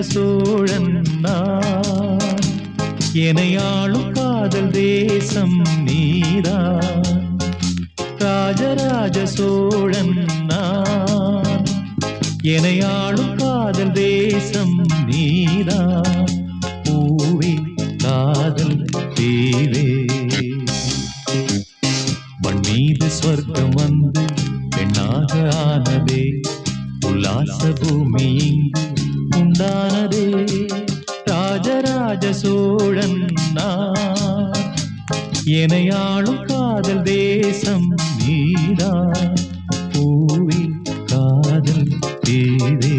சோழன் நான், எனையாளும் காதல் தேசம் நீதான். ராஜராஜ சோழன் நான், எனையாளும் காதல் தேசம் நீதான். பூவே காதல் தேவே, மண் மீது ஸ்வர்க்கம் வந்து பெண்ணாக ஆனதே, உல்லாச பூமி இங்கு உண்டானதே. ராஜராஜ சோழன் நான், எனையாளும் காதல் தேசம் நீதான். பூவே காதல் தேவே.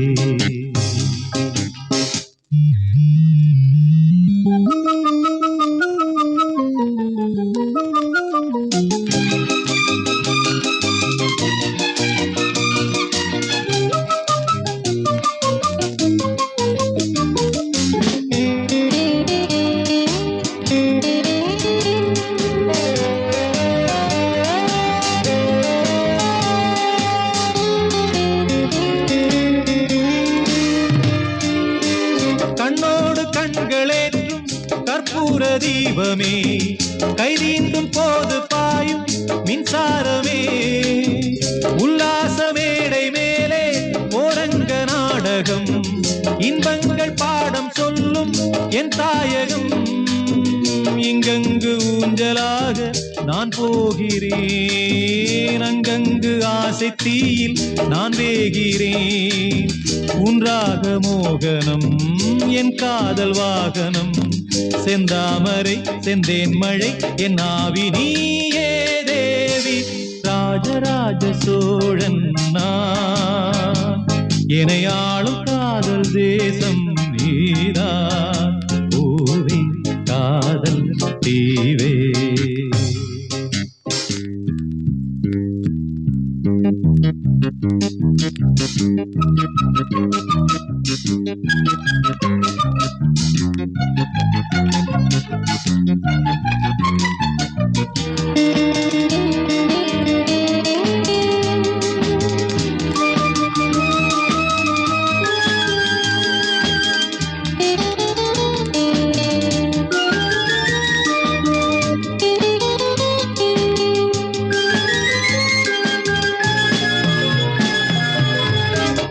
கற்பூர தீபமே, கைதீண்டும் போது பாயும் மின்சாரமே, உல்லாச மேடை மேலே ஓரங்க நாடகம், இன்பங்கள் பாடம் சொல்லும் என் தாயகம். இங்கங்கு ஊஞ்சலாக நான் போகிறேன், அங்கங்கு ஆசை தீயில் நான் வேகிறேன். உன்றாக மோகனம் என் காதல் வாகனம், செந்தாமரை செந்தேன் மழை என் ஆவி நீயே தேவி. ராஜராஜ சோழன் நான், எனையாளும் காதல் தேசம் நீதான். பூவே காதல் தீவே.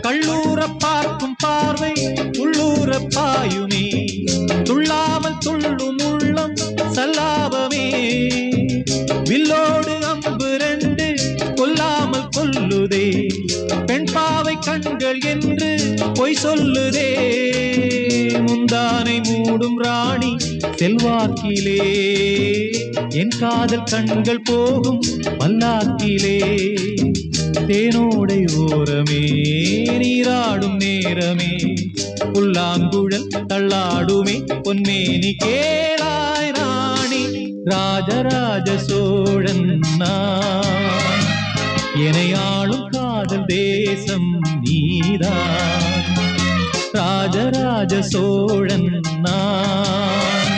கள்ளூர பார்க்கும் பார்வை உள்ளூர பாயுமே, துள்ளாமல் துள்ளும் உள்ளம் சல்லாபமே. வில்லோடு அம்பு ரெண்டு கொல்லாமல் கொல்லுதே, பெண் பாவை கண்கள் என்று பொய் சொல்லுதே. முந்தானை மூடும் ராணி செல்வாக்கிலே, என் காதல் கண்கள் போகும் பல்லாக்கிலே. தேனோடை ஓரமே நீராடும் நேரமே, புல்லாங்குழல் தள்ளாடுமே பொன்மேனி கேளாய் ராணி. ராஜராஜ சோழன் நான், எனையாளும் காதல் தேசம் நீதான். ராஜராஜ சோழன் நான்,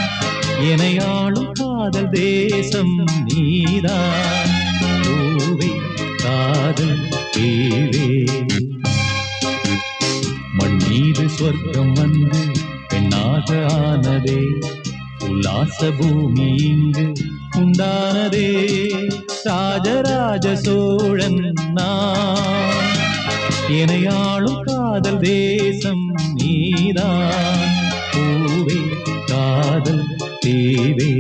எனையாளும் காதல் தேசம் நீதான். பூவே காதல் தேவே, மண் மீது ஸ்வர்க்கம் வந்து பெண்ணாக ஆனதே, உல்லாச பூமி இங்கு உண்டானதே. ராஜராஜ சோழன் நான், எனையாளும் காதல் தேசம் நீதான். பூவே காதல் தேவே.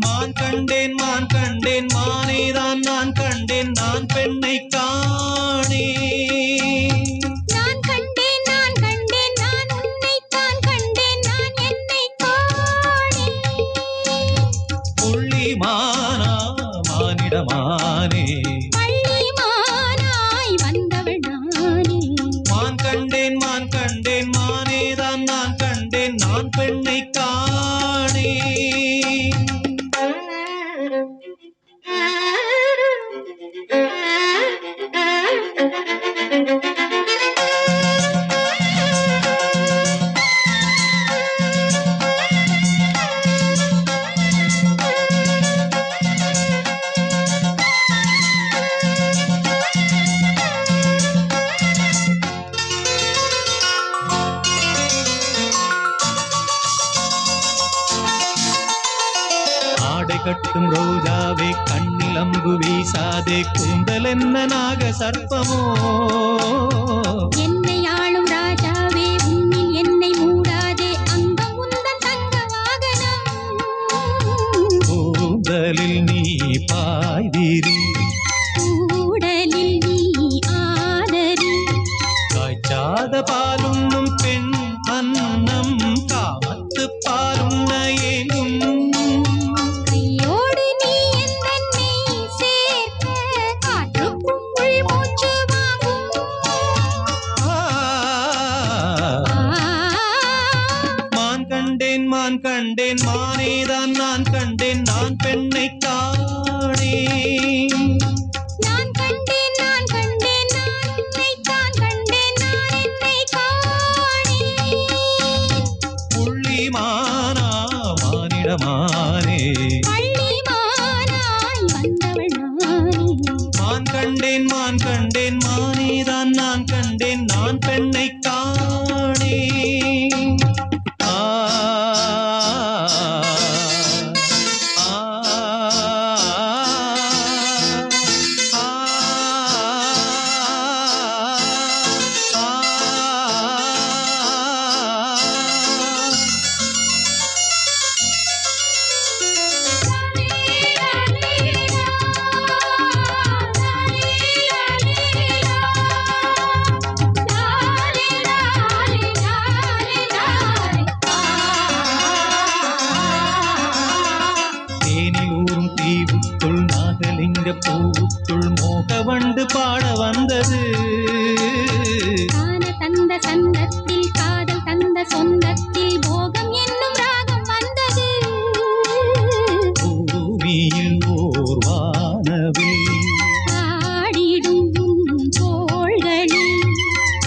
மான் கண்டேன் மானேதான் நான் கண்டேன், நான் பெண்ணை காணேன். நான் கண்டேன் நான் உன்னைத்தான் கண்டேன், நான் என்னை காணேன். புள்ளி மானா மானிடமானே, பள்ளி மானாய் வந்தவள் நானே. மான் கண்டேன் ஆடை கட்டும் ரோஜாவே கண்ணில் அம்பு வீசாதே கூந்தல் என்ன நாக சர்ப்பமோ என்னை ஆளும் ராஜாவே உன்னில் என்னை மூடாதே அந்த முந்தன் தங்க வாகனம் கூந்தலில் நீ பாய்விரி கூடலில் நீ ஆதரி காய்ச்சாத பாலுண்ணும் பெண் அன்னம் காமத்து பாலுண்ண ஏங்கும் கையோடு நீ என்னை சேர்க்க காற்றுக்கும் உள் மூச்சு வாங்கும் மான் கண்டேன் மான் கண்டேன் மானேதான் நான் கண்டேன் நான் பெண்ணை காணேன் நான் கண்டேன் நான் கண்டேன் நான் உன்னைத்தான் கண்டேன் நான் என்னை காணேன் புள்ளிமானா மானிடமானே பள்ளிமானாய் வந்தவள் நானே மான் கண்டேன் மானேதான் நான் கண்டேன் நான் பெண்ணை காணேன் ஆ ஆ தேனில் ஊறும் தீவுக்குள் நாகலிங்க பூவுக்குள் மோகவண்டு பாட வந்தது காண தந்த சந்தத்தில் காதல் தந்த சொந்தத்தில் போகம் என்னும் ராகம் வந்தது பூமியில் ஓர் வானவில் ஆடிடும் உன் தோள்களில்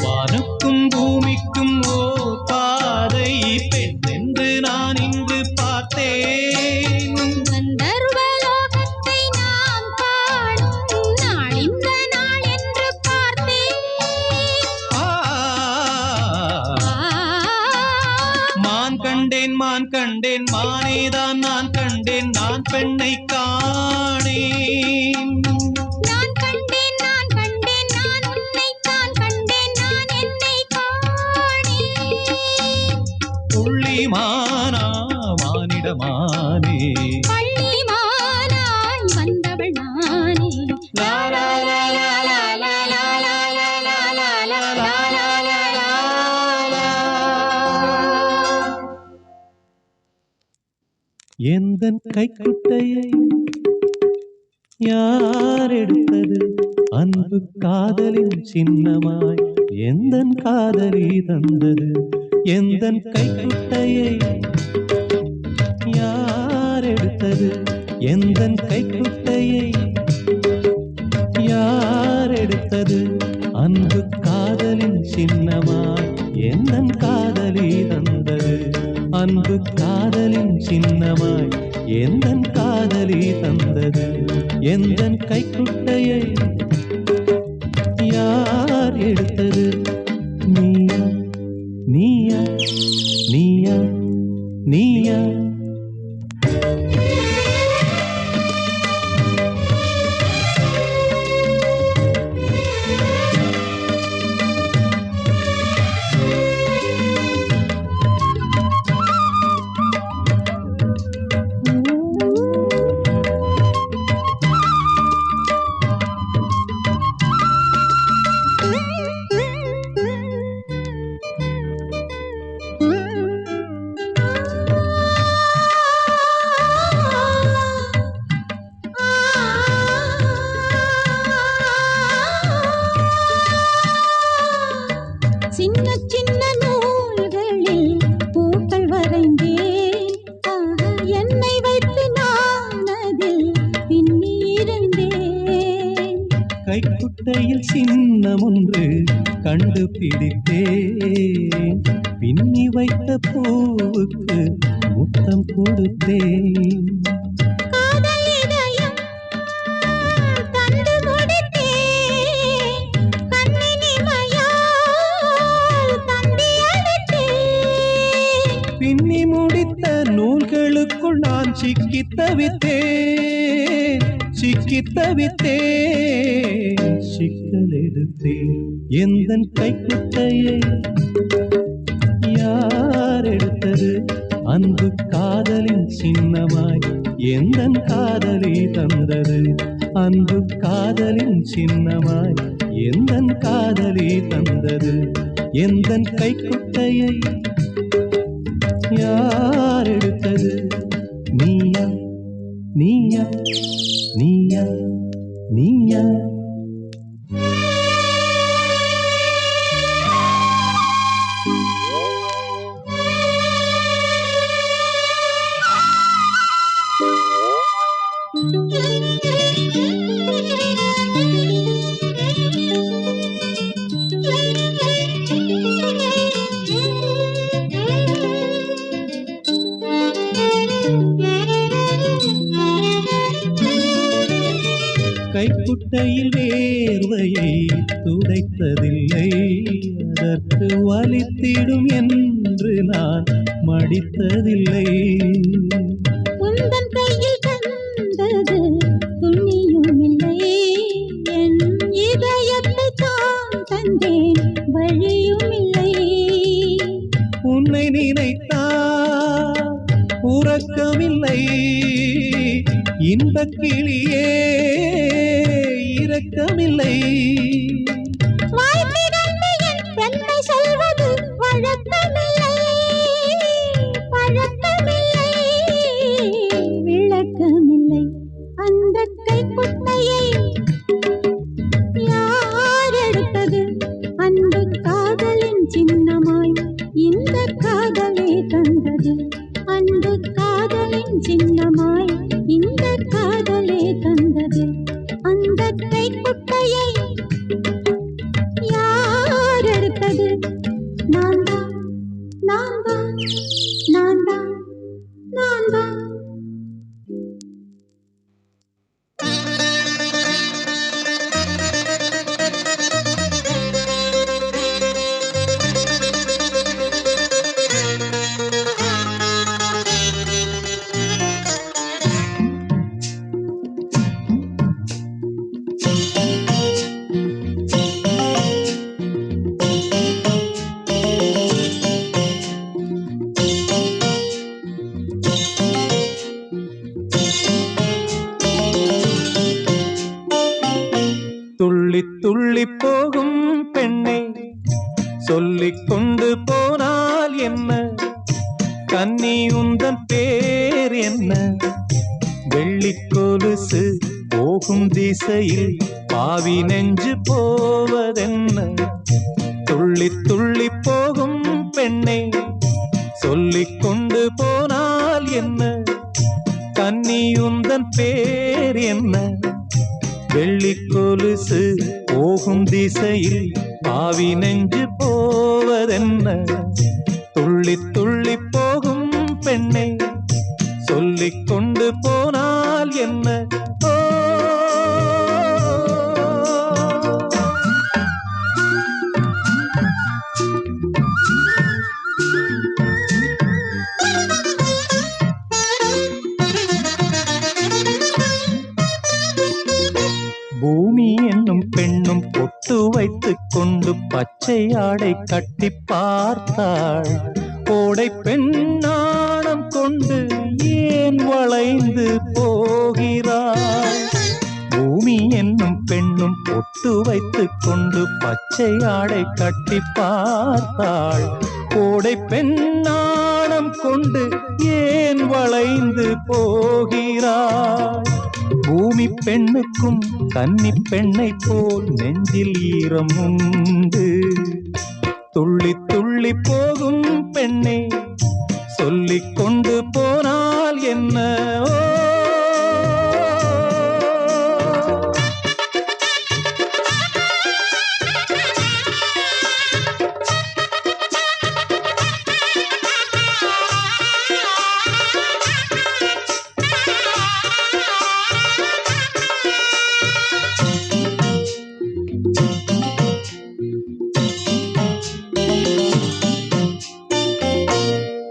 வானுக்கும் பூமிக்கும் ஓர் பாதை பெண் என்று நான் இன்று பார்த்தேன் கந்தர்வலோகத்தை நாம் காணும் நாள் இந்த நாள் என்று பார்த்தேன் ஆ மான் கண்டேன் மானேதான் நான் கண்டேன் நான் பெண்ணை காணேன் நான் கண்டேன் நான் உன்னைத்தான் கண்டேன் நான் என்னை காணேன் புள்ளிமானா மானிடமானே பள்ளிமானாய் வந்தவள் நானே லா லா லா லா லா லா லா லா லா லா லா லா லா லா லா லா. எந்தன் கைக்குட்டையை யார் எடுத்தது அன்பு காதலின் சின்னமாய் எந்தன் காதலி தந்தது எந்தன் கைக்குட்டையை யார் எடுத்தது எந்தன் கைக்குட்டையை யார் எடுத்தது அன்பு காதலின் சின்னமாய் எந்தன் காதலி தந்தது அன்பு காதலின் சின்னமாய் எந்தன் காதலி தந்தது எந்தன் கைக்குட்டையை யார் எடுத்தது நீயா நீயா நீயா நீயா சின்ன சின்ன நூல்களில் பூக்கள் வரைந்தேன் என்னை வைத்து நான் அதில் பின்னி இருந்தேன் கைக்குட்டையில் சின்னம் ஒன்று கண்டுபிடித்தேன் பின்னி வைத்த பூவுக்கு முத்தம் கொடுத்தேன் காதல் இதயம் தந்து கொடுத்தேன் கண்ணினிமையால் தந்தி அழைத்தேன் பின்னி முடித்த நூல்களுக்குள் நான் சிக்கித் தவித்தேன் சிக்கித் தவித்தேன் சிக்கல் எடுத்தேன் எந்தன் கைக்குட்டையை யார் எடுத்தது அன்பு காதலின் சின்னமாய் எந்தன் காதலி தந்தது அன்பு காதலின் சின்னமாய் எந்தன் காதலி தந்தது எந்தன் கைக்குட்டையை யார் எடுத்தது நீயா நீயா நீயா நீயா கைக்குட்டையில் வேர்வையை துடைத்ததில்லை அதற்கு வலித்திடும் என்று நான் மடித்ததில்லை உந்தன் கையில் தந்தது துணியும் இல்லை என் இதயத்தை தான் தந்தேன் வழியும் இல்லை உன்னை நினைத்தால் உறக்கமில்லை இன்பக் கிளியே இரக்கமில்லை என்னை சொல்வது வழக்கமில்லை பழக்கமில்லை விளக்கமில்லை அந்த கைக்குட்டையை யார் எடுத்தது அன்பு காதலின் சின்னமாய் இந்த காதலை தந்தது அன்பு காதலின் சின்னமாய் இந்த காதலே தந்தது அந்த கைக்குட்டையை யார் எடுத்தது நான் தான் நான் தான் நான் தான் நான் தான் துள்ளி துள்ளி போகும் பெண்ணை சொல்லிக் கொண்டு போனால் என்ன கன்னி உந்தன் பேர் என்ன வெள்ளிக் கொலுசு போகும் திசையில் பாவி நெஞ்சு போவதென்ன துள்ளி துள்ளி போகும் பெண்ணை சொல்லிக் கொண்டு போனால் என்ன கன்னி உந்தன் பேர் என்ன வெள்ளிக் கொலுசு போகும் திசையில் பாவி நெஞ்சு போவதென்ன துள்ளி துள்ளி போகும் பெண்ணை சொல்லிக் கொண்டு போனால் என்ன ஓ பூமி என்னும் பெண்ணும் பொட்டு வைத்துக் கொண்டு பச்சை ஆடை கட்டி பார்த்தாள் கோடை பெண்ணாடம் கொண்டு ஏன் வளைந்து போகிறாள் பூமி என்னும் பெண்ணும் பொட்டு வைத்துக் கொண்டு பச்சை ஆடை கட்டி பார்த்தாள் கோடை பெண்ணாடம் கொண்டு ஏன் வளைந்து போகிறாள் பூமி பெண்ணுக்கும் கன்னி பெண்ணை போல் நெஞ்சில் ஈரம் உண்டு துள்ளி துள்ளி போகும் பெண்ணை சொல்லிக் கொண்டு போனால் என்ன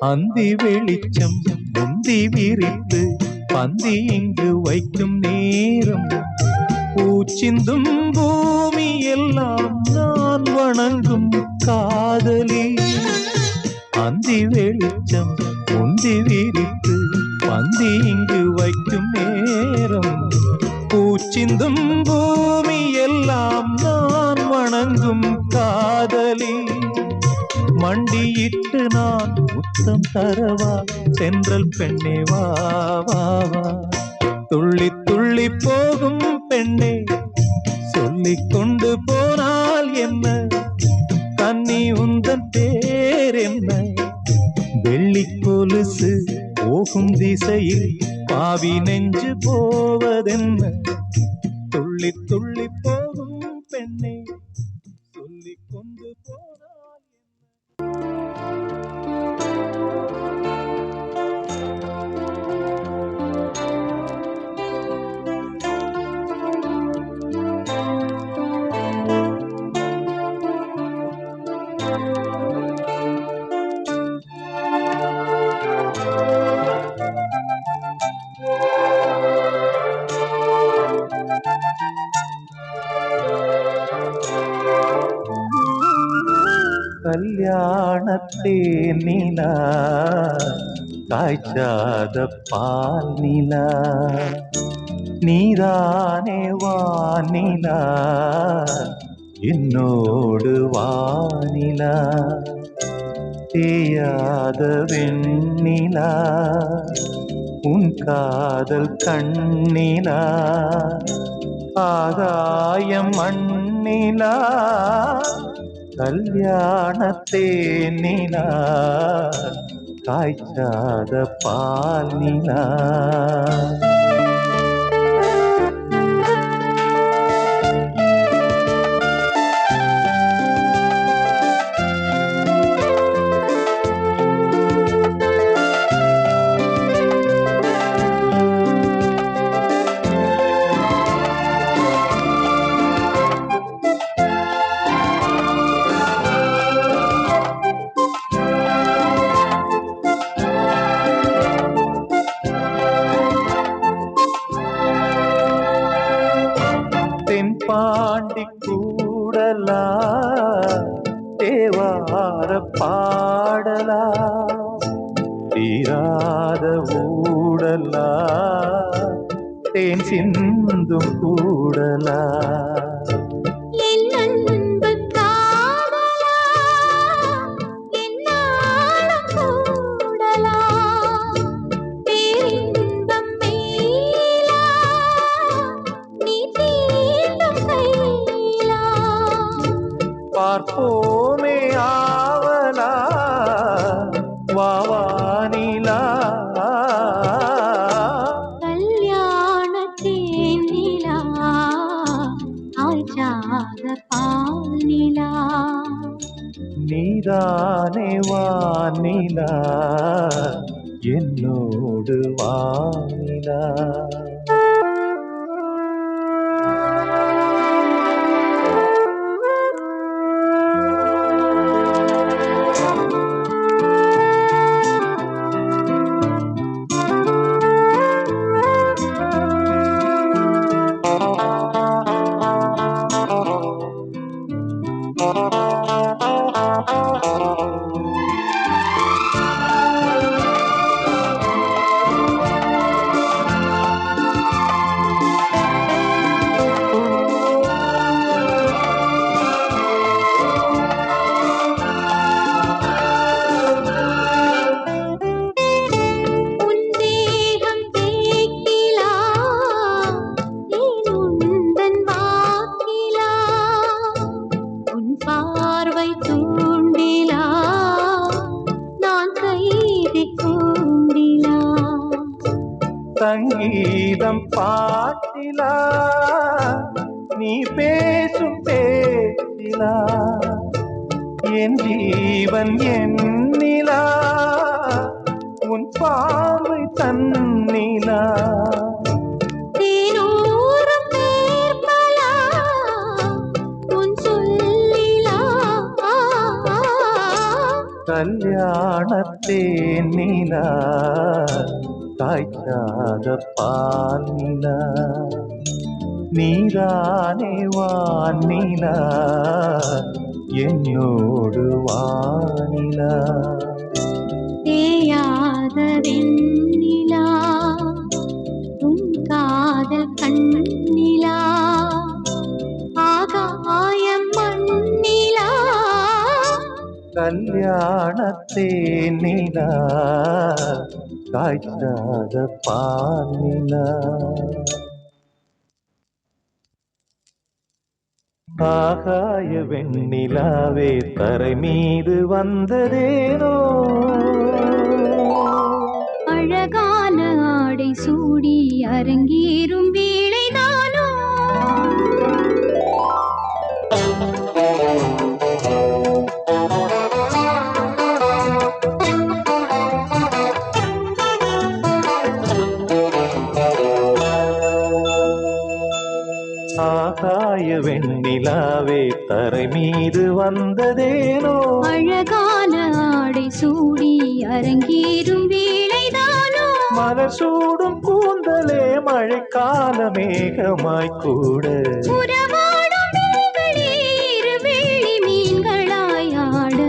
அந்தி வெளிச்சம் முந்தி முந்தி விரித்து பந்தி இங்கு வைக்கும் நேரம் பூச்சிந்தும் பூமி எல்லாம் நான் வணங்கும் காதலி அந்தி வெளிச்சம் முந்தி விரித்து பந்தி இங்கு வைக்கும் நேரம் பூச்சிந்தும் பூமி எல்லாம் நான் வணங்கும் காதலி மண்டியிட்டு நான் முத்தம் தரவா தென்றல் பெண்ணே வா வா வா துள்ளி துள்ளி போகும் பெண்ணே சொல்லிக் கொண்டு போனால் என்ன கன்னி உந்தன் பேர் என்ன வெள்ளி கொலுசு போகும் திசையில் பாவி நெஞ்சு போவதென்ன துள்ளி துள்ளி போகும் பெண்ணே சொல்லிக் கொண்டு போனால் கல்யாணத்தே நிலா காய்ச்சாத பால் நிலா நீதானே வானிலா என்னோடு வானிலா தேயாத வெண்ணிலா உன் காதல் கண்ணிலா ஆகாயம் மண்ணிலா கல்யாணத்தே நிலா காய்ச்சாத பால் நிலா பாண்டி கூடலா தேவார பாடலா தீராத ஊடலா தேன் சிந்தும் கூடலா பார்ப்போமே ஆவலா வாவானிலா கல்யாணத்தே நிலா காய்ச்சாத பால் நிலா நீதானே வானிலா என்னோடு வானிலா சங்கீதம் பாட்டிலா நீ பேசும் பேச்சிலா என் ஜீவன் என்னிலா உன் பார்வை தன்னிலா கல்யாணத்தே நிலா காய்ச்சாத பாலினா நீதானே வானிலா என்னோடு வானிலா தேயாத வெண்ணிலா உன் காதல் கண்ணிலா ஆகாயம் மண்ணிலா கல்யாணத்தேனிலா காய்ச்சாத பாலினா ஆகாய வெண்ணிலாவே தரை மீது வந்ததேனோ அழகான ஆடை சூடி அரங்கேறும் வேளைதானோ ஆகாய வெண்ணிலாவே தரை மீது வந்ததேனோ அழகான ஆடை சூடி அரங்கேறும் வேளைதானோ மலர் சூடும் கூந்தலே மழைக்கால மேகமாய் கூட உறவாடும் மீன்களே இரு வெள்ளி மீன்களாய் ஆட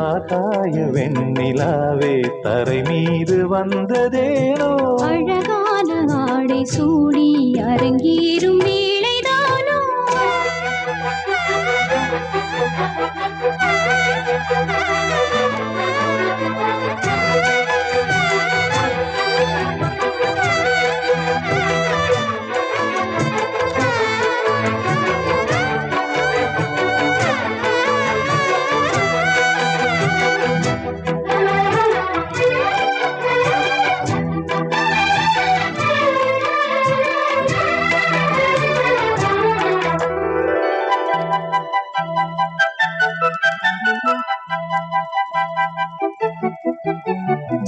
ஆகாய வெண்ணிலாவே தரை மீது வந்ததேனோ அழகான ஆடை சூடி அரங்கேறும் வேளைதானோ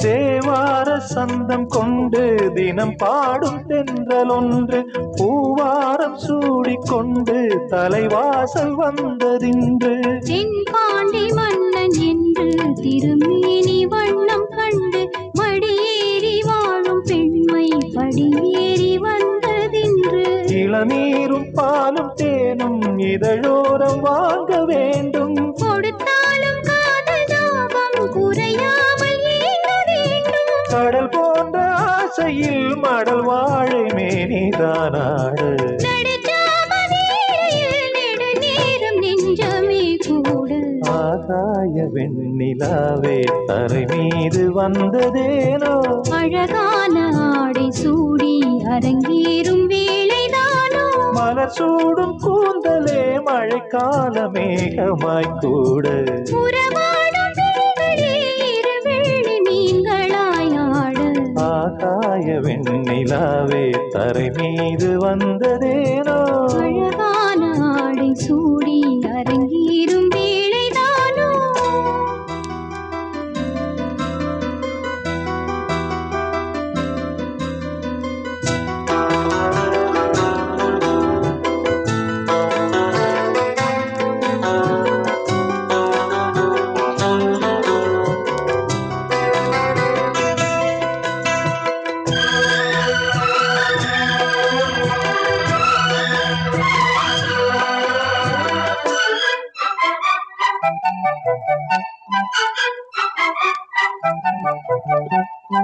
தேவார சந்தம் கொண்டு தினம் பாடும் தென்றல் ஒன்று பூவாரம் சூடிக்கொண்டு தலைவாசல் வந்ததின்று தென்பாண்டி மன்னன் என்று திருமேனி வண்ணம் கண்டு மடியேறி வாழும் பெண்மை படியேறி வந்ததின்று இளநீரும் பாலும் தேனும் இதழோரம் வாங்க வேண்டும் கொடுத்தாலும் காதல் தாபம் குறையாமல் ஏங்க வேண்டும் கடல் போன்ற ஆசையில் மடல் வாழை மேனிதானாடு நடுச்சாம வேளையில் நெடுநேரம் நெஞ்சமே கூட ஆகாய வெண்ணிலாவே தரை மீது வந்ததேனோ அழகான ஆடை சூடி அரங்கேறும் வேளைதானோ மலர் சூடும் கூந்தலே மழைக்கால மேகமாய் கூட உறவாடும் மீன்களே இரு வெள்ளி மீன்களாய் ஆட ஆகாய வெண்ணிலாவே தரை மீது வந்ததேனோ அழகான ஆடை சூடி அரங்கேறும் வேளைதானோ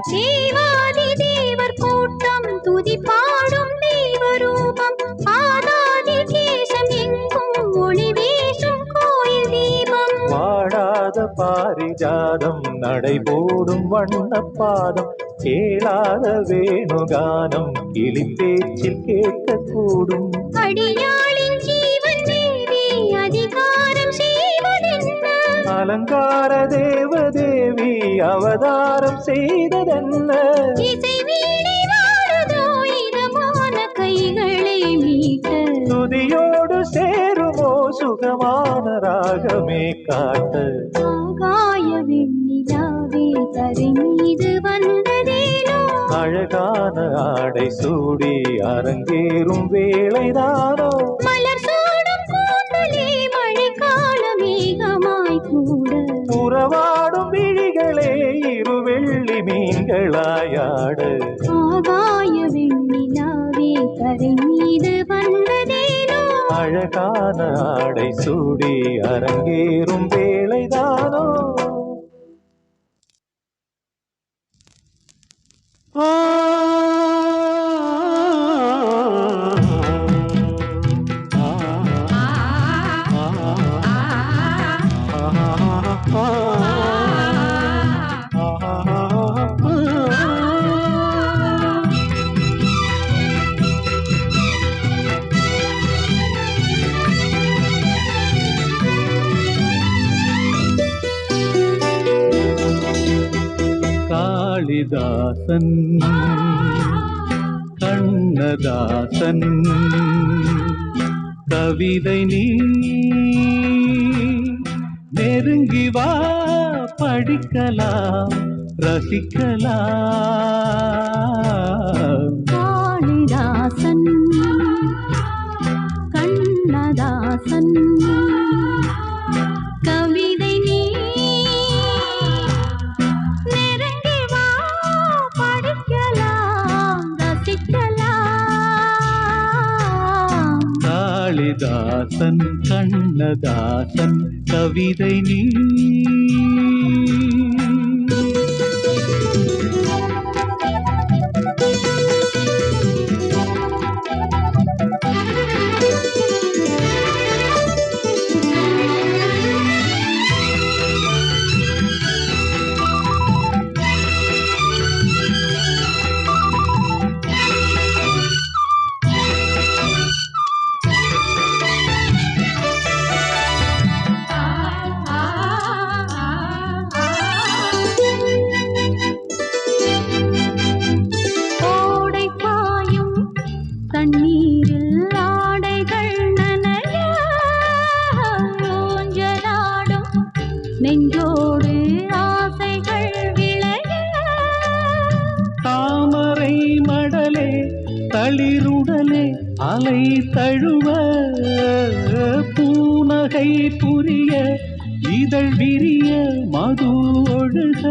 தேவாதி தேவர் கூட்டம் துதி பாடும் தெய்வரூபம் ஆதாதி கேசம் எங்கும் ஒளி வீசும் கோயில் தீபம் வாடாத பாரிஜாதம் நடைபோடும் வண்ணப்பாதம் கேளாத வேணுகானம் கிளி பேச்சில் கேட்கக்கூடும் அடியாளின் ஜீவன் தேவி அதிகாரம் செய்வதென்ன அலங்கார தேவதேவி அவதாரம் செய்ததென்ன இசை வீணை வாழுதோ இதமான கைகளை மீட்ட துதியோடு சேருமோ சுகமான ராகமே காட்ட ஆகாய வெண்ணிலாவே தரை மீது வந்ததேனோ அழகான ஆடை சூடி அரங்கேறும் வேளைதானோ மலர் சூடும் கூந்தலே மழைக்கால மேகமாய் கூட உறவாடும் விழிகளே இரு வெள்ளி மீன்களாயாட ஆகாய வெண்ணிலாவே கரை மீது வந்ததேனோ அழகான ஆடை சூடி அரங்கேறும் வேளைதானோ ஆ காளிதாசன் கண்ணதாசன் கவிதை நீ நெருங்கி வா படிக்கலாம் ரசிக்கலாம் காளிதாசன் கண்ணதாசன் கவிதை நீ நெருங்கி வா படிக்கலாம் ரசிக்கலாம் காளிதாசன் கண்ணதாசன் கவிதை நீ தண்ணீரில் ஆடைகள் நனைய ஊஞ்சலாடும் நெஞ்சோடு ஆசைகள் விளைய தாமரை மடலே தளிருடலே அலை தழுவ பூனகை புரிய இதழ் விரிய மது ஒழுக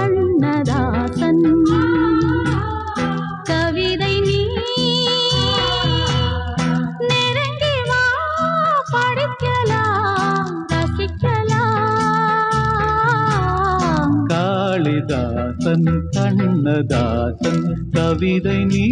கண்ணதாசன் கவிதை நீ நெருங்கி வா படிக்கலாம் ரசிக்கலாம் காளிதாசன் கண்ணதாசன் கவிதை நீ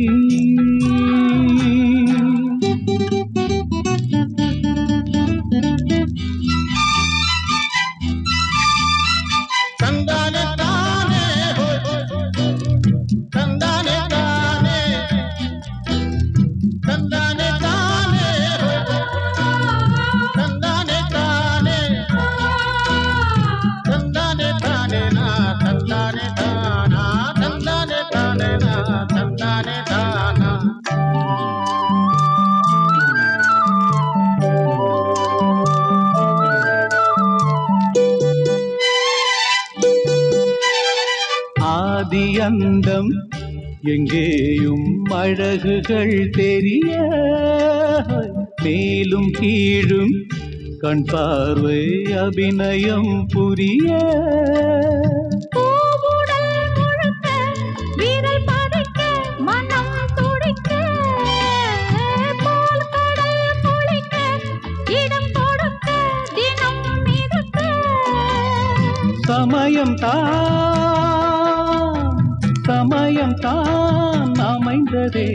ஆதி அந்தம் எங்கேயும் அழகுகள் தெரிய மேலும் கீழும் கண் பார்வை அபிநயம் புரிய சமயம் தான் அமைந்ததே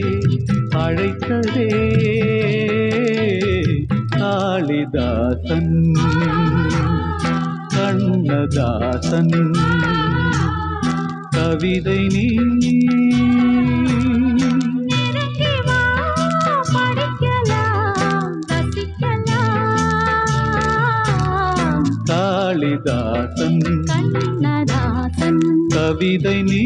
அழைத்ததே காளிதாசன் கண்ணதாசன் கவிதை நீ காளிதாசன் கண்ணதாசன் கவிதை நீ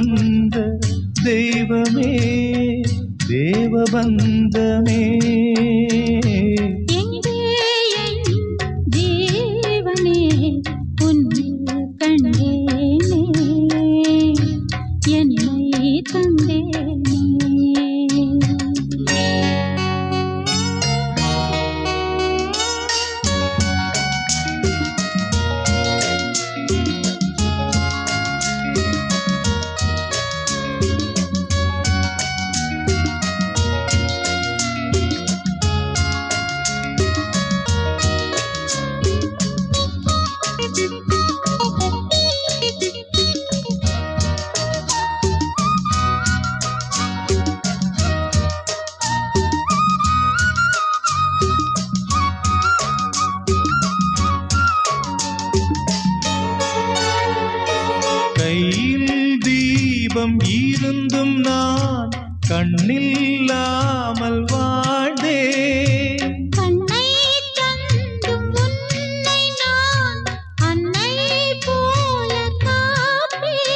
வந்த தெய்வமே தேவபந்தமே எங்கே என் ஜீவனே உன்னில் கண்டேனே என்னை தந்தேனே கையில் தீபம் இருந்தும் நான் கண்ணில்லாமல் வாழ்ந்தேன் கண்ணை தந்தும் உன்னை நான் அன்னை போல காப்பேன்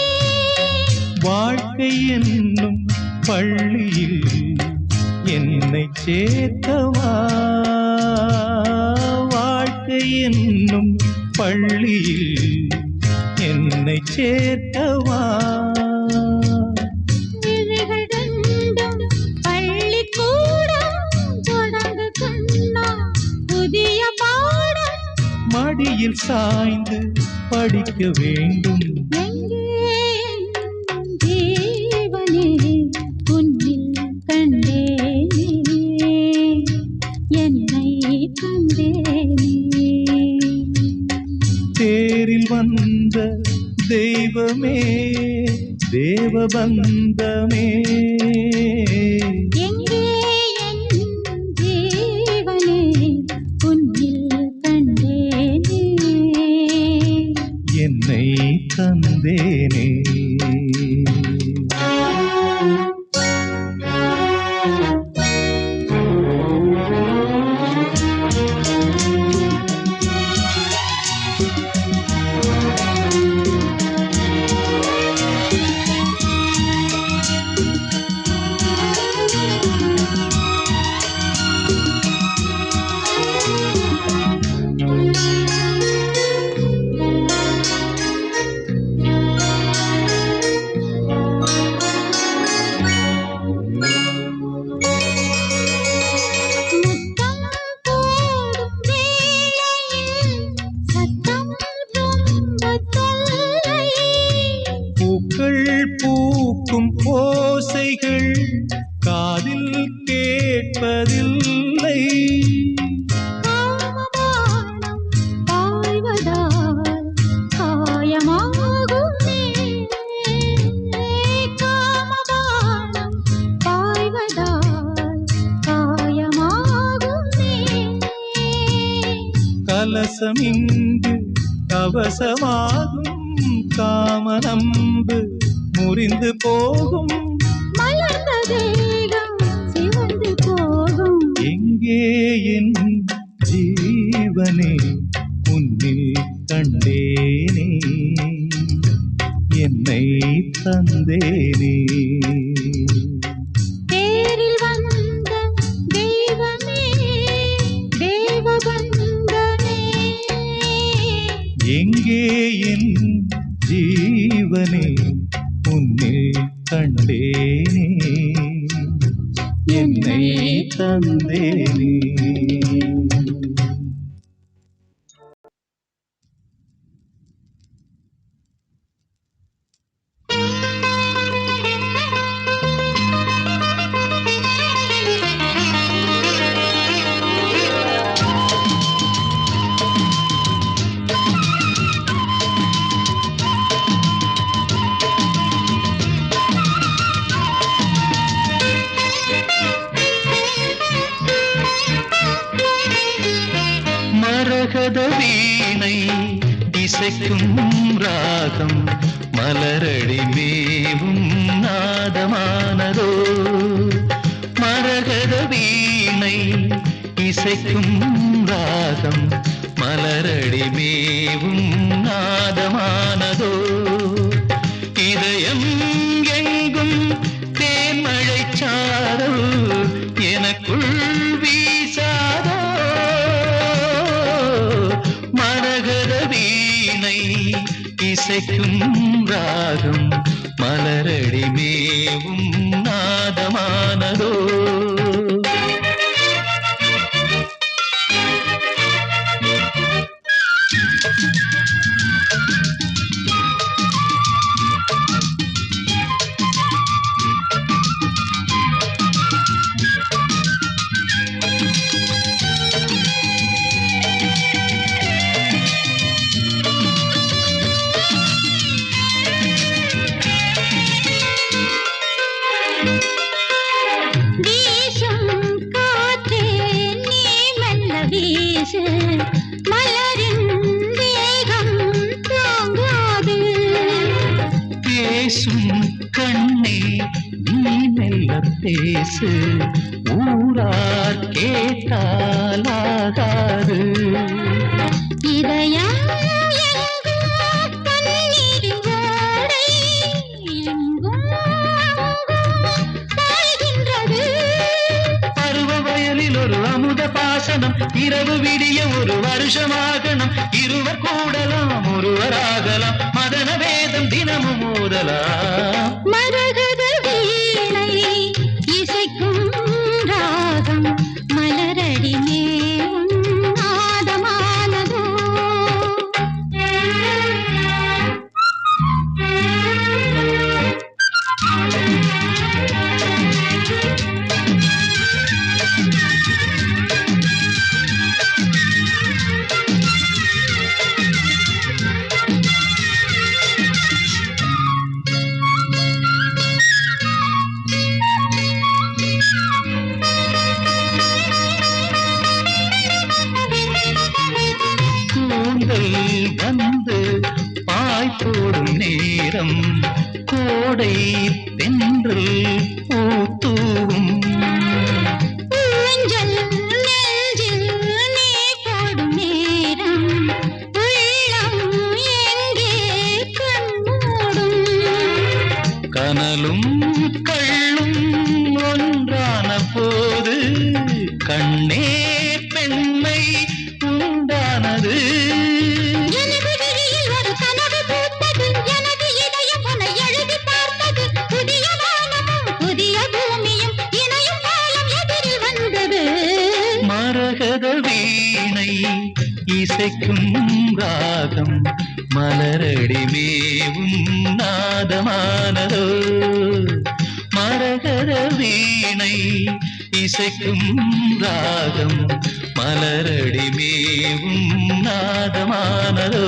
வாழ்க்கை என்னும் பள்ளியில் என்னை சேர்த்தவா வாழ்க்கை என்னும் பள்ளியில் என்னை சேர்த்தவா விழிகளெண்டும் பள்ளிக்கூடம் தொடங்கு கண்ணா புதிய பாடம் மடியில் சாய்ந்து படிக்க வேண்டும் எங்கே என் ஜீவனே உன்னில் கண்டேனே என்னை தந்தேனே தேரில் வந்த தெய்வமே தேவபந்தமே எங்கே என் ஜீவனே உன்னில் கண்டேனே என்னை தந்தேனே முத்தம் போடும் வேளையில் சத்தம் ரொம்ப தொல்லை பூக்கள் பூக்கும் ஓசைகள் காதில் கேட்பதில்லை காமபானம் பாய்வதால் காயமாகுமே காமபானம் பாய்வதால் காயமாகுமே கலசம் இங்கு கவசமாகும் காமனம்பு முறிந்து போகும் மலர்ந்த தேகம் சிவந்து போகும் எங்கே என் ஜீவனே உன்னில் கண்டேனே என்னை தந்தேனே தேரில் வந்த தெய்வமே தேவபந்தமே எங்கே என் ஜீவனே உன்னில் கண்டேனே என்னை தந்தேனே மரகத வீணை இசைக்கும் ராகம் மலரடி மேவும் நாதமானதோ மரகத வீணை இசைக்கும் ராகம் மலரடி மேவும் நாதமானதோ இதயம் இசைக்கும் ராகம் மலரடி மேவும் நாதமானதோ. மலரின் வேகம் தாங்காது. பேசும் கண்ணே நீ மெல்ல பேசு, ஊரார் கேட்டாலாகாது. இதயம் தண்ணீரின் ஓடை எங்கும் பாய்கின்றது. பருவ வயலில் ஒரு அமுத பாசனம், இரவு விடிய ஒரு வருஷமாகணும். இருவர் கூடலாம் ஒருவராகலாம், மதன வேதம் தினமும் ஓதலாம். மரகத வீணை இசைக்கும் ராகம் மலரடி மேவும் நாதமானதோ. வந்து பாய் போடும் நேரம், கோடை தென்றல் பூத்தூவும். ஊஞ்சல் நெஞ்சில் நீ போடும் நேரம், உள்ளம் எங்கே கண்மூடும். கனலும் கள்ளும் ஒன்றான போது கண்ணே பெண்மை உண்டானது. மரகத வீணை இசைக்கும் ராகம் மலரடி மேவும் நாதமானதோ. மரகத வீணை இசைக்கும் ராகம் மலரடி மேவும் நாதமானதோ.